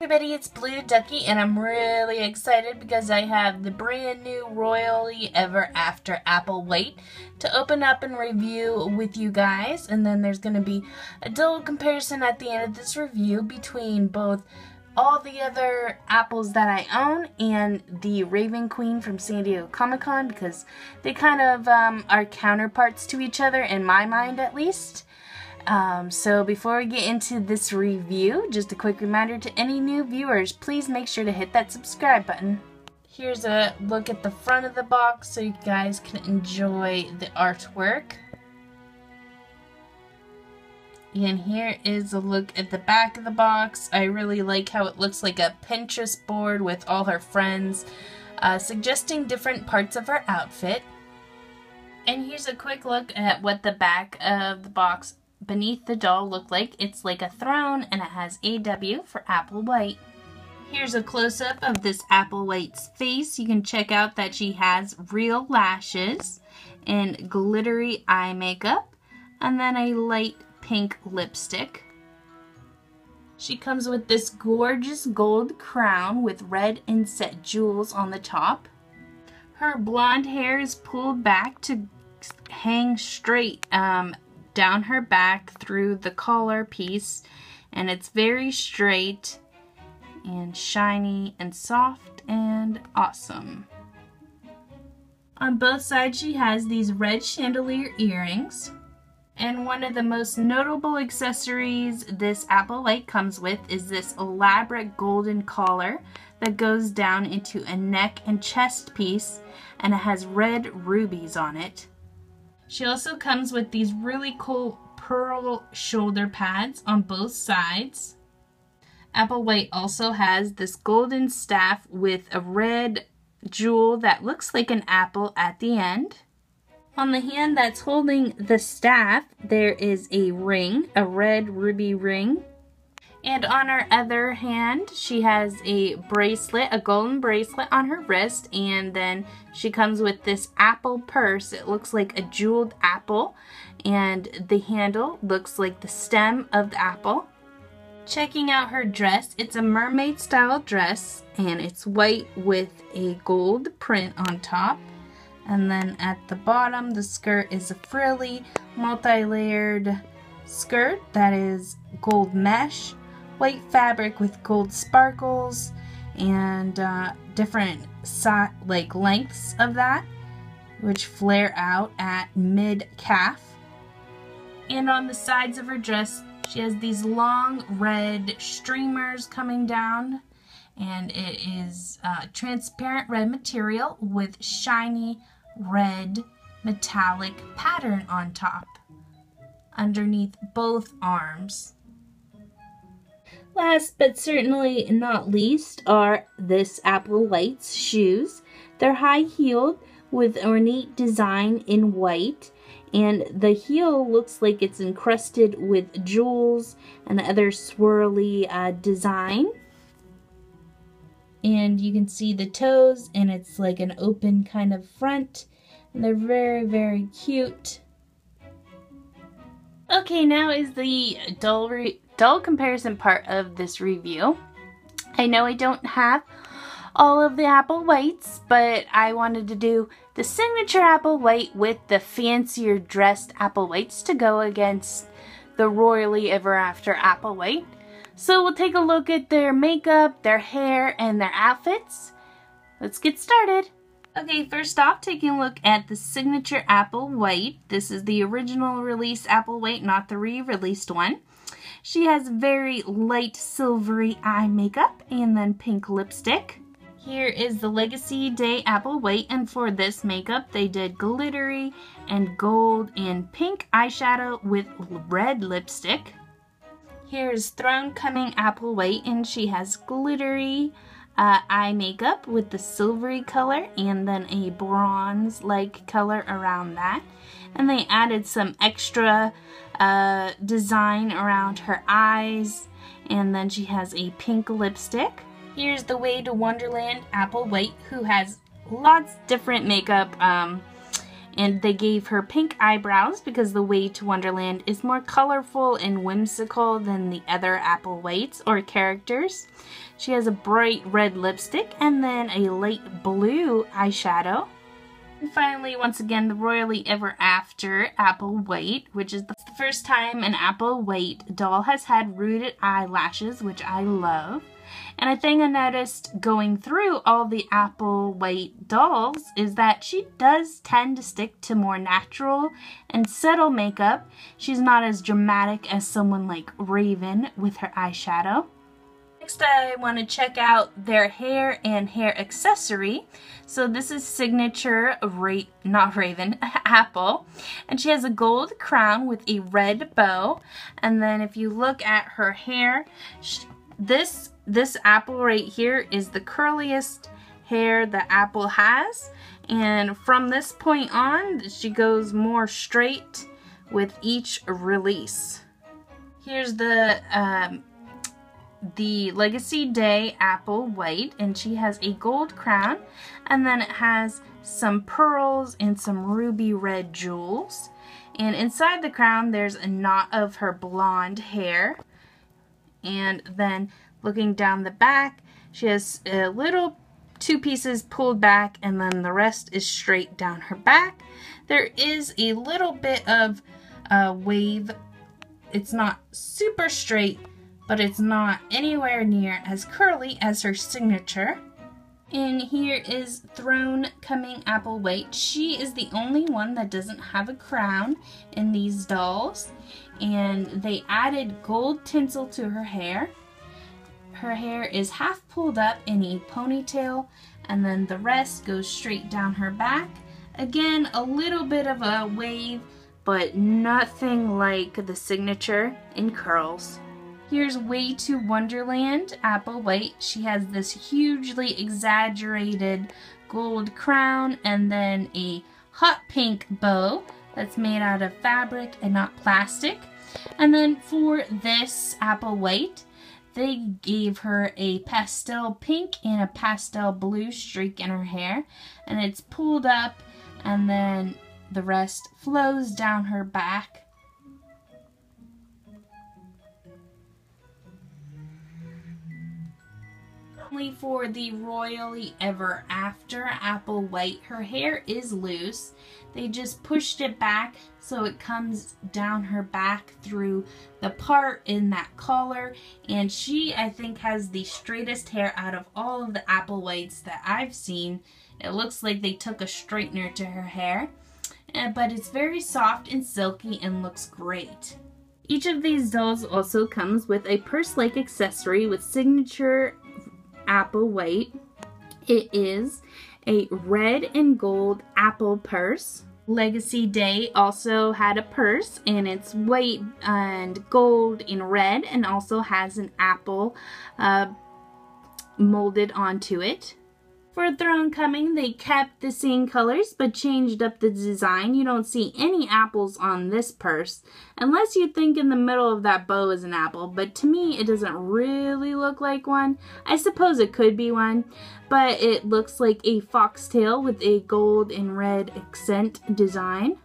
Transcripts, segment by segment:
Everybody, it's Blue Ducky, and I'm really excited because I have the brand new Royally Ever After Apple White to open up and review with you guys. And then there's going to be a dual comparison at the end of this review between both all the other apples that I own and the Raven Queen from San Diego Comic-Con, because they kind of are counterparts to each other in my mind, at least. So before we get into this review, just a quick reminder to any new viewers, please make sure to hit that subscribe button. Here's a look at the front of the box so you guys can enjoy the artwork. And here is a look at the back of the box. I really like how it looks like a Pinterest board with all her friends, suggesting different parts of her outfit. And here's a quick look at what the back of the box beneath the doll look like. It's like a throne, and it has AW for Apple White. Here's a close-up of this Apple White's face. You can check out that she has real lashes and glittery eye makeup, and then a light pink lipstick. She comes with this gorgeous gold crown with red inset jewels on the top. Her blonde hair is pulled back to hang straight down her back through the collar piece, and it's very straight and shiny and soft and awesome. On both sides she has these red chandelier earrings, and one of the most notable accessories this Apple White comes with is this elaborate golden collar that goes down into a neck and chest piece, and it has red rubies on it. She also comes with these really cool pearl shoulder pads on both sides. Apple White also has this golden staff with a red jewel that looks like an apple at the end. On the hand that's holding the staff, there is a ring, a red ruby ring. And on her other hand, she has a bracelet, a golden bracelet on her wrist, and then she comes with this apple purse. It looks like a jeweled apple, and the handle looks like the stem of the apple. Checking out her dress, it's a mermaid style dress, and it's white with a gold print on top. And then at the bottom, the skirt is a frilly, multi-layered skirt that is gold mesh, white fabric with gold sparkles, and different lengths of that, which flare out at mid-calf. And on the sides of her dress, she has these long red streamers coming down, and it is transparent red material with shiny red metallic pattern on top underneath both arms. Last but certainly not least are this Apple White's shoes. They're high-heeled with ornate design in white, and the heel looks like it's encrusted with jewels and other swirly design. And you can see the toes, and it's like an open kind of front, and they're very, very cute. Okay, now is the dull comparison part of this review. I know I don't have all of the Apple Whites, but I wanted to do the signature Apple White with the fancier dressed Apple Whites to go against the Royally Ever After Apple White. So we'll take a look at their makeup, their hair, and their outfits. Let's get started. Okay, first off, taking a look at the signature Apple White. This is the original release Apple White, not the re-released one. She has very light silvery eye makeup and then pink lipstick. Here is the Legacy Day Apple White, and for this makeup they did glittery and gold and pink eyeshadow with red lipstick. Here's Thronecoming Apple White, and she has glittery eye makeup with the silvery color and then a bronze-like color around that. And they added some extra design around her eyes, and then she has a pink lipstick. Here's the Way to Wonderland Apple White, who has lots different makeup And they gave her pink eyebrows because the way to Wonderland is more colorful and whimsical than the other Applewhites or characters. She has a bright red lipstick and then a light blue eyeshadow. And finally, once again, the Royally Ever After Applewhite, which is the first time an Applewhite doll has had rooted eyelashes, which I love. And a thing I noticed going through all the Applewhite dolls is that she does tend to stick to more natural and subtle makeup. She's not as dramatic as someone like Raven with her eyeshadow. Next, I want to check out their hair and hair accessory. So this is signature not Raven, Apple. And she has a gold crown with a red bow. And then if you look at her hair, this Apple right here is the curliest hair that Apple has. And from this point on, she goes more straight with each release. Here's the Legacy Day Applewhite, and she has a gold crown, and then it has some pearls and some ruby red jewels. And inside the crown there's a knot of her blonde hair. And then looking down the back, she has a little two pieces pulled back, and then the rest is straight down her back. There is a little bit of wave. It's not super straight, but it's not anywhere near as curly as her signature. And here is Thronecoming Applewhite. She is the only one that doesn't have a crown in these dolls. And they added gold tinsel to her hair. Her hair is half pulled up in a ponytail, and then the rest goes straight down her back. Again, a little bit of a wave, but nothing like the signature in curls. Here's Way to Wonderland Applewhite. She has this hugely exaggerated gold crown and then a hot pink bow that's made out of fabric and not plastic. And then for this Applewhite, they gave her a pastel pink and a pastel blue streak in her hair, and it's pulled up and then the rest flows down her back. For the Royally Ever After Applewhite, her hair is loose. They just pushed it back so it comes down her back through the part in that collar, and she, I think, has the straightest hair out of all of the Applewhites that I've seen. It looks like they took a straightener to her hair, but it's very soft and silky and looks great. Each of these dolls also comes with a purse-like accessory with signature Applewhite. It is a red and gold apple purse. Legacy Day also had a purse, and it's white and gold and red, and also has an apple molded onto it. For Thronecoming, they kept the same colors but changed up the design. You don't see any apples on this purse, unless you think in the middle of that bow is an apple, but to me it doesn't really look like one. I suppose it could be one, but it looks like a foxtail with a gold and red accent design.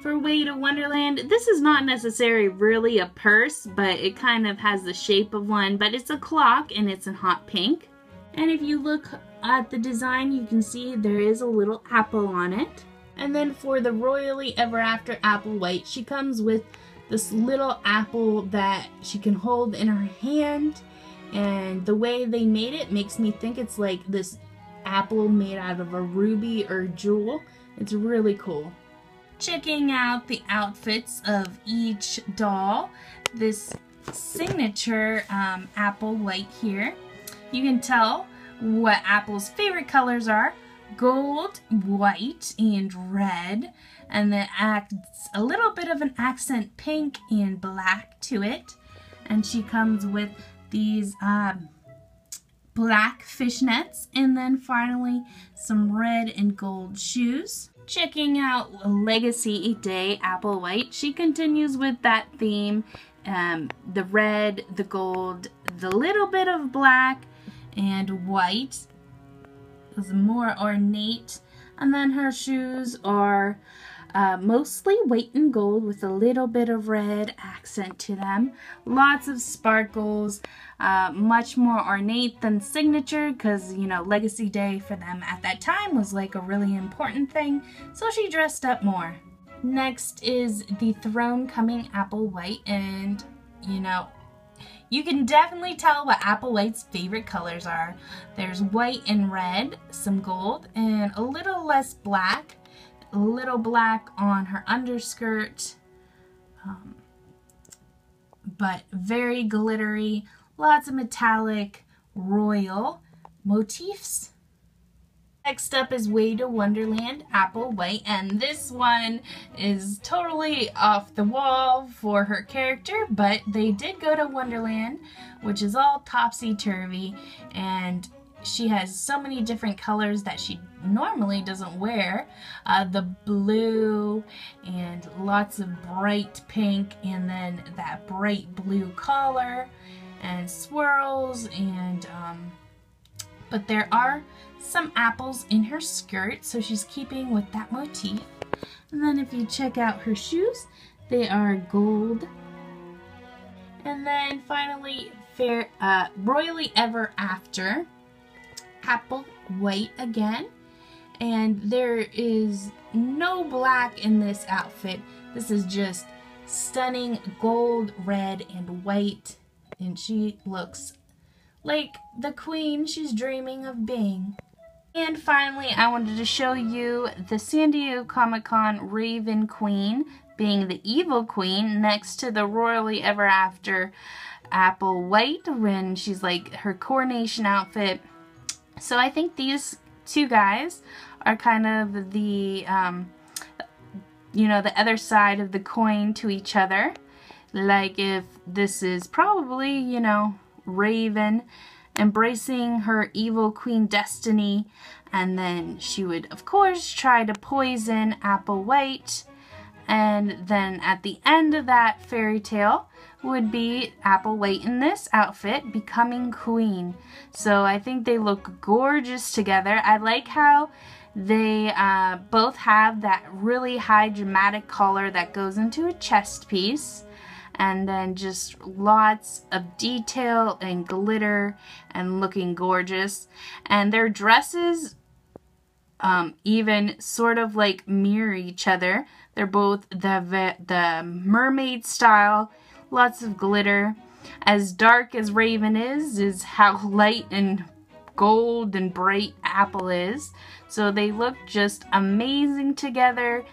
For Way to Wonderland, this is not necessarily really a purse, but it kind of has the shape of one, but it's a clock and it's in hot pink. And if you look at the design, you can see there is a little apple on it. And then for the Royally Ever After Applewhite, she comes with this little apple that she can hold in her hand. And the way they made it makes me think it's like this apple made out of a ruby or jewel. It's really cool. Checking out the outfits of each doll, this signature Applewhite here, you can tell what Apple's favorite colors are: gold, white, and red, and then adds a little bit of an accent pink and black to it. And she comes with these black fishnets, and then finally some red and gold shoes. Checking out Legacy Day Applewhite, she continues with that theme, the red, the gold, the little bit of black, and white. It was a more ornate And then her shoes are mostly white and gold with a little bit of red accent to them. Lots of sparkles, much more ornate than signature because, you know, Legacy Day for them at that time was like a really important thing, so she dressed up more. Next is the Thronecoming Apple White, and, you know, you can definitely tell what Applewhite's favorite colors are. There's white and red, some gold, and a little less black. A little black on her underskirt, but very glittery. Lots of metallic royal motifs. Next up is Way to Wonderland Apple White, and this one is totally off the wall for her character, but they did go to Wonderland, which is all topsy-turvy, and she has so many different colors that she normally doesn't wear. The blue and lots of bright pink, and then that bright blue collar and swirls, and but there are some apples in her skirt, so she's keeping with that motif. And then if you check out her shoes, they are gold. And then finally, Royally Ever After Apple White again. And there is no black in this outfit. This is just stunning gold, red, and white. And she looks like the queen she's dreaming of being. And finally, I wanted to show you the San Diego Comic-Con Raven Queen being the evil queen next to the Royally Ever After Apple White when she's like her coronation outfit. So I think these two guys are kind of the, you know, the other side of the coin to each other. Like if this is probably, you know, Raven embracing her evil queen destiny, and then she would of course try to poison Apple White, and then at the end of that fairy tale would be Apple White in this outfit becoming queen. So I think they look gorgeous together. I like how they both have that really high dramatic collar that goes into a chest piece, and then just lots of detail and glitter and looking gorgeous. And their dresses even sort of like mirror each other. They're both the mermaid style, lots of glitter. As dark as Raven is how light and gold and bright Apple is. So they look just amazing together.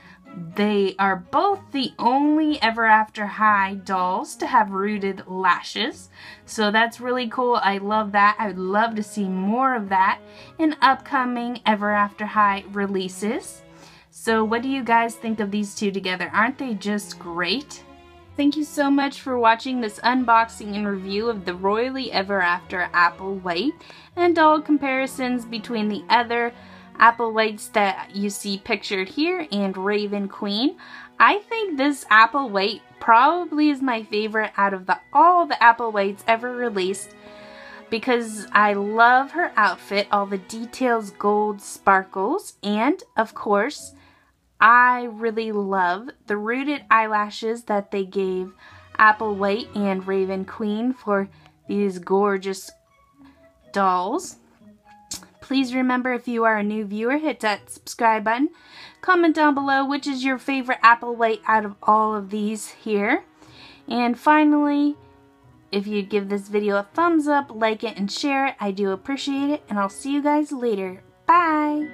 They are both the only Ever After High dolls to have rooted lashes. So that's really cool. I love that. I would love to see more of that in upcoming Ever After High releases. So what do you guys think of these two together? Aren't they just great? Thank you so much for watching this unboxing and review of the Royally Ever After Apple White and doll comparisons between the other Apple Whites that you see pictured here and Raven Queen. I think this Apple White probably is my favorite out of all the Apple Whites ever released, because I love her outfit, all the details, gold sparkles, and of course I really love the rooted eyelashes that they gave Apple White and Raven Queen for these gorgeous dolls. Please remember, if you are a new viewer, hit that subscribe button. Comment down below which is your favorite Apple White out of all of these here. And finally, if you'd give this video a thumbs up, like it, and share it, I do appreciate it. And I'll see you guys later. Bye!